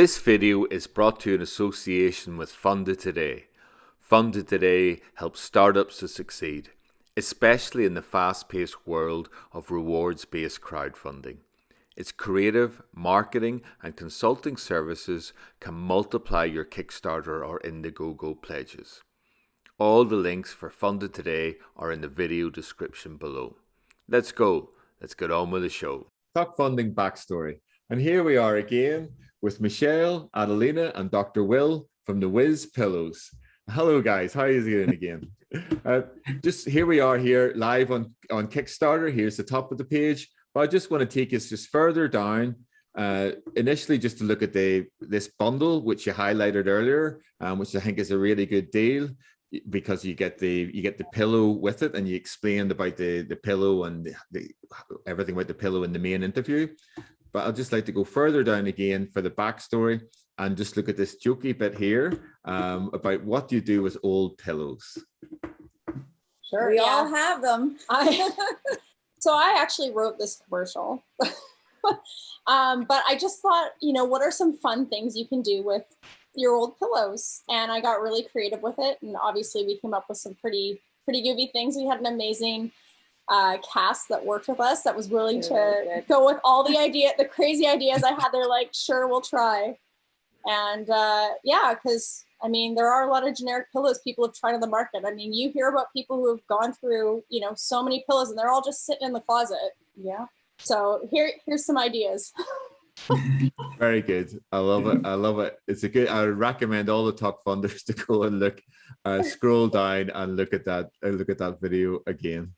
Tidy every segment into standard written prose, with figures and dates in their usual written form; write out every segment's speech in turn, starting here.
This video is brought to you in association with Funded Today. Funded Today helps startups to succeed, especially in the fast-paced world of rewards-based crowdfunding. Its creative, marketing and consulting services can multiply your Kickstarter or Indiegogo pledges. All the links for Funded Today are in the video description below. Let's go. Let's get on with the show. Talkfunding backstory. And here we are again with Michelle, Adelina, and Dr. Will from the Winkzzz Pillows. Hello, guys. How are you doing again? Just here we are here live on Kickstarter. Here's the top of the page. But I just want to take us just further down. Initially, just to look at this bundle, which you highlighted earlier, which I think is a really good deal because you get the pillow with it, and you explained about the pillow and everything about the pillow in the main interview. But I'd just like to go further down again for the backstory and just look at this jokey bit here about what you do with old pillows. Sure, we all have them. So I actually wrote this commercial, but I just thought, what are some fun things you can do with your old pillows? And I got really creative with it. And obviously we came up with some pretty goofy things. We had an amazing cast that worked with us that was willing to go with all the crazy ideas I had. They're like, sure, we'll try. And yeah, because there are a lot of generic pillows people have tried on the market. You hear about people who have gone through, so many pillows and they're all just sitting in the closet. Yeah. So here's some ideas. Very good. I love it. I love it. It's a good, I would recommend all the top funders to go and look, scroll down and look at that video again.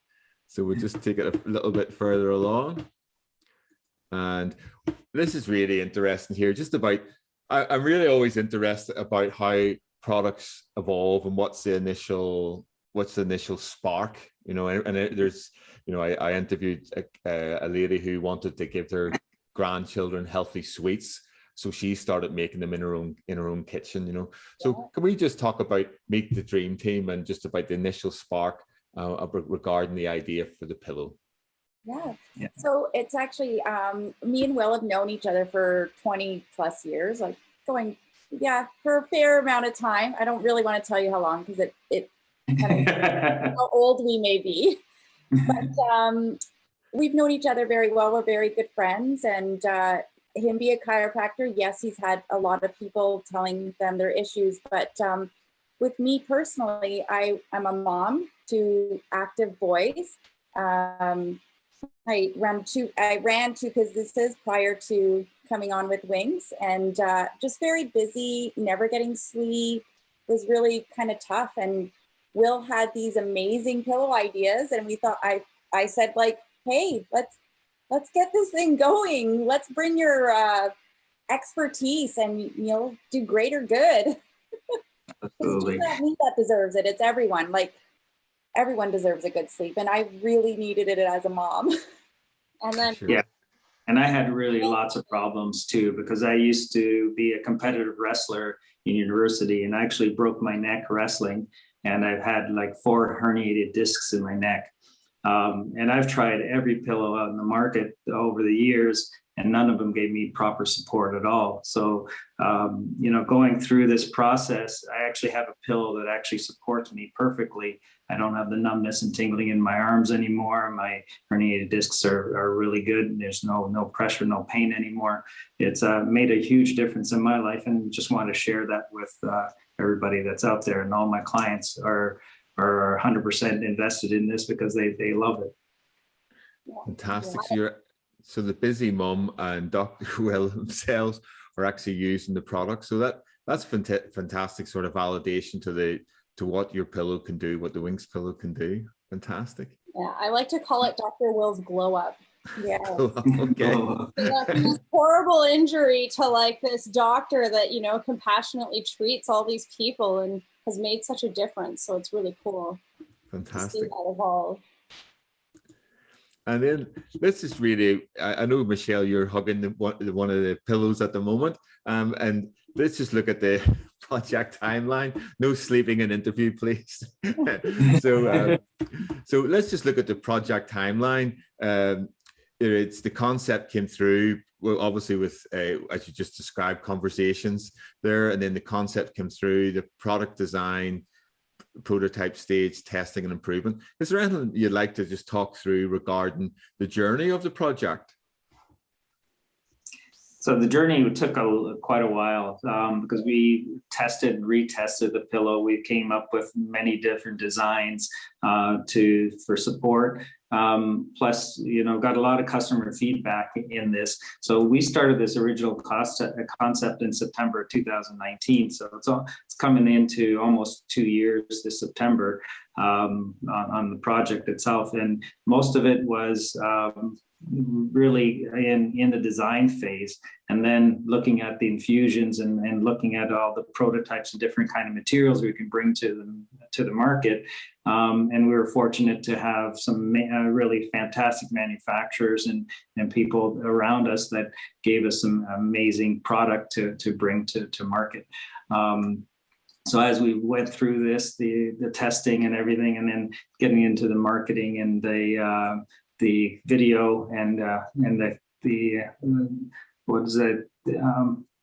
So we'll just take it a little bit further along. And this is really interesting here, just about, I'm really always interested about how products evolve and what's the initial spark, and there's, I interviewed a lady who wanted to give her grandchildren healthy sweets. So she started making them in her own kitchen, So can we just talk about Meet the Dream Team and just about the initial spark regarding the idea for the pillow? Yeah. So it's actually, me and Will have known each other for 20 plus years, like for a fair amount of time. I don't really want to tell you how long because it kind of how old we may be. But we've known each other very well. We're very good friends, and him be a chiropractor. Yes, he's had a lot of people telling them their issues, but with me personally, I'm a mom to active boys. I ran two businesses prior to coming on with Winkzzz, and just very busy, never getting sleep, was really kind of tough. And Will had these amazing pillow ideas, and we thought, I said, like, hey, let's get this thing going. Let's bring your expertise and do greater good. Absolutely. It's not me that deserves it. It's everyone. Like, everyone deserves a good sleep, and I really needed it as a mom. And then yeah, and I had really lots of problems too, because I used to be a competitive wrestler in university, and I actually broke my neck wrestling, and I've had like 4 herniated discs in my neck. And I've tried every pillow out in the market over the years, and none of them gave me proper support at all. So, going through this process, I actually have a pillow that actually supports me perfectly. I don't have the numbness and tingling in my arms anymore. My herniated discs are really good. There's no pressure, no pain anymore. It's made a huge difference in my life, and just want to share that with everybody that's out there. And all my clients are 100% invested in this because they love it. Fantastic. So the busy mom and Dr. Will themselves are actually using the product. So that's fantastic sort of validation to what your pillow can do, what the Winkzzz pillow can do. Fantastic. Yeah, I like to call it Dr. Will's glow up. Yeah. Okay. This horrible injury to like this doctor that, compassionately treats all these people and has made such a difference. So it's really cool. Fantastic. To see that evolve. And then this is really, I know, Michelle, you're hugging one of the pillows at the moment. And let's just look at the project timeline. No sleeping in interview, please. So let's just look at the project timeline. it's the concept came through, well, obviously with, as you just described, conversations there, and then the concept came through, the product design, prototype stage, testing and improvement. Is there anything you'd like to just talk through regarding the journey of the project? So the journey took quite a while because we tested and retested the pillow. We came up with many different designs for support. Plus, you know, got a lot of customer feedback in this. So we started this original concept in September 2019. So it's coming into almost 2 years this September on the project itself, and most of it was really in the design phase, and then looking at the infusions and looking at all the prototypes and different kind of materials we can bring to the market. And we were fortunate to have some really fantastic manufacturers and people around us that gave us some amazing product to bring to market. So as we went through this, the testing and everything, and then getting into the marketing and the video and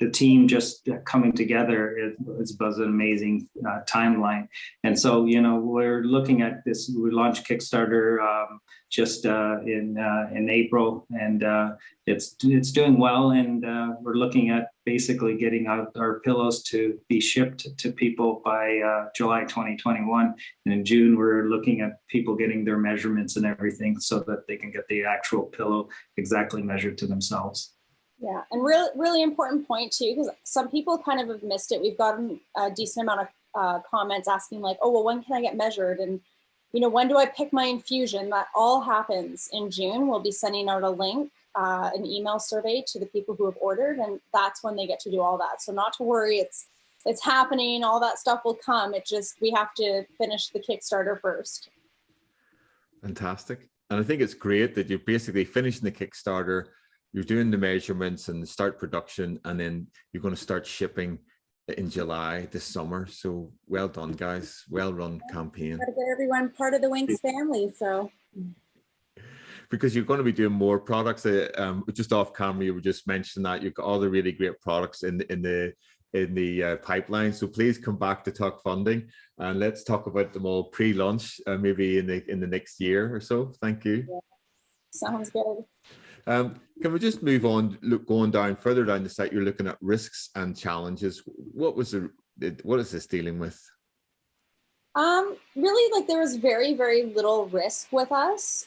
the team just coming together, it was an amazing timeline. And so, you know, we're looking at this. We launched Kickstarter just in April, and it's doing well. And we're looking at basically getting out our pillows to be shipped to people by July 2021. And in June, we're looking at people getting their measurements and everything so that they can get the actual pillow exactly measured to themselves. Yeah, and really important point too, because some people kind of have missed it. We've gotten a decent amount of comments asking like, oh, well, when can I get measured? And, you know, when do I pick my infusion? That all happens in June. We'll be sending out a link, an email survey to the people who have ordered, and that's when they get to do all that. So not to worry, it's happening, all that stuff will come. It just, we have to finish the Kickstarter first. Fantastic. And I think it's great that you're basically finishing the Kickstarter, you're doing the measurements and start production, and then you're going to start shipping in July this summer. So well done, guys. Well run campaign. Got to get everyone part of the Winkzzz family. So because you're going to be doing more products. Just off camera, you were just mentioning that you've got all the really great products in the pipeline. So please come back to Talkfunding and let's talk about them all pre-launch, maybe in the next year or so. Thank you. Yeah. Sounds good. Can we just move on, going down further down the site, you're looking at risks and challenges. What is this dealing with? Really, like, there was very, very little risk with us.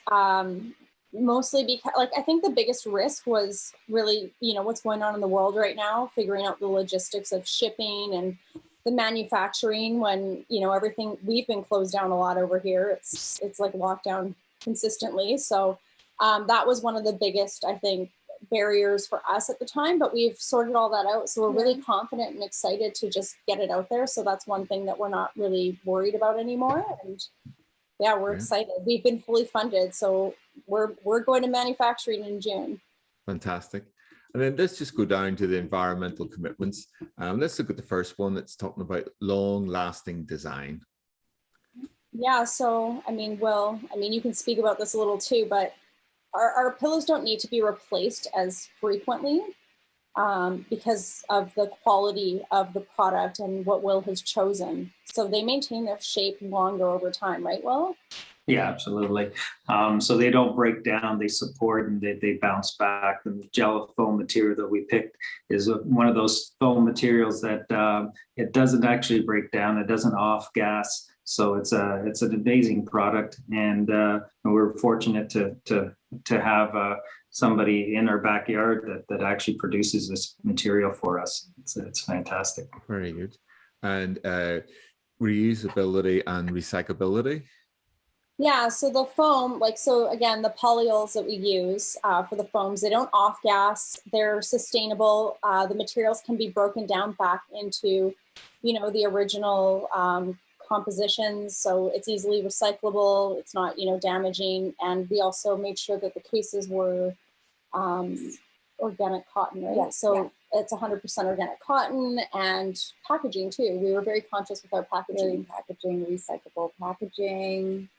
Mostly because, like, I think the biggest risk was really, you know, what's going on in the world right now, figuring out the logistics of shipping and the manufacturing when, you know, everything, we've been closed down a lot over here. It's like lockdown consistently. So that was one of the biggest, I think, barriers for us at the time, but we've sorted all that out. So we're really confident and excited to just get it out there. So that's one thing that we're not really worried about anymore. And yeah, we're excited. We've been fully funded. So we're going to manufacturing in June. Fantastic. And then let's just go down to the environmental commitments. Let's look at the first one that's talking about long-lasting design. Yeah, so, I mean, you can speak about this a little too, but our pillows don't need to be replaced as frequently because of the quality of the product and what Will has chosen. So they maintain their shape longer over time, right, Will? Yeah, absolutely. So they don't break down, they support and they bounce back. The gel foam material that we picked is one of those foam materials that it doesn't actually break down, it doesn't off gas. So it's an amazing product, and we're fortunate to have somebody in our backyard that actually produces this material for us. It's fantastic. Very good. And reusability and recyclability. Yeah, so the foam, so again, the polyols that we use for the foams, they don't off gas, they're sustainable. The materials can be broken down back into, you know, the original compositions, so it's easily recyclable, it's not, you know, damaging. And we also made sure that the cases were organic cotton, right? Yeah, so it's 100% organic cotton, and packaging too. We were very conscious with our packaging. Recyclable packaging.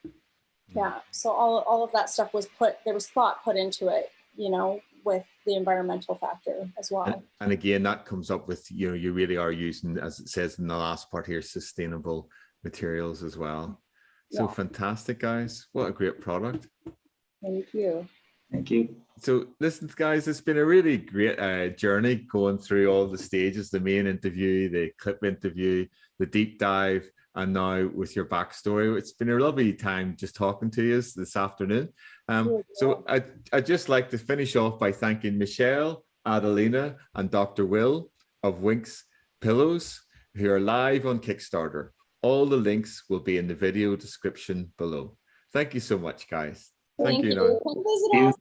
Yeah, so all of that stuff was there was thought put into it you know, with the environmental factor as well. And again, that comes up with, you know, you really are using, as it says in the last part here, sustainable materials as well. So fantastic, guys. What a great product. Thank you. Thank you. So listen, guys, it's been a really great journey going through all the stages, the main interview, the clip interview, the deep dive, and now with your backstory. It's been a lovely time just talking to you this afternoon. So I'd just like to finish off by thanking Michelle, Adelina, and Dr. Will of Winkzzz Pillows, who are live on Kickstarter. All the links will be in the video description below. Thank you so much, guys. Thank you. Come visit us.